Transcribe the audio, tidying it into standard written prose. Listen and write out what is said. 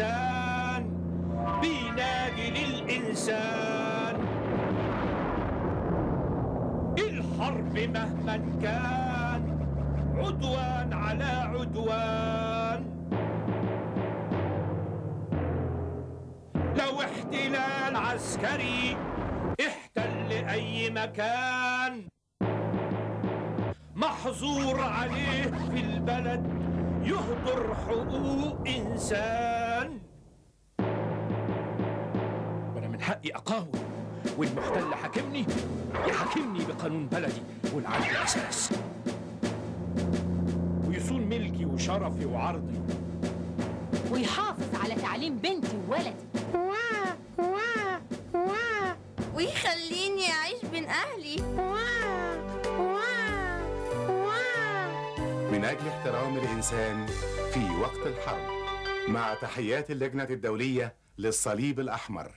الإنسان بينادي للإنسان. الحرب مهما كان عدوان على عدوان. لو احتلال عسكري احتل أي مكان، محظور عليه في البلد يهدر حقوق إنسان. وأنا من حقي أقاوم، والمحتل حاكمني يحاكمني بقانون بلدي والعدل أساس، ويصون ملكي وشرفي وعرضي، ويحافظ على تعليم بنتي وولدي، ويخليني أعيش بين أهلي. من أجل احترام الإنسان في وقت الحرب، مع تحيات اللجنة الدولية للصليب الأحمر.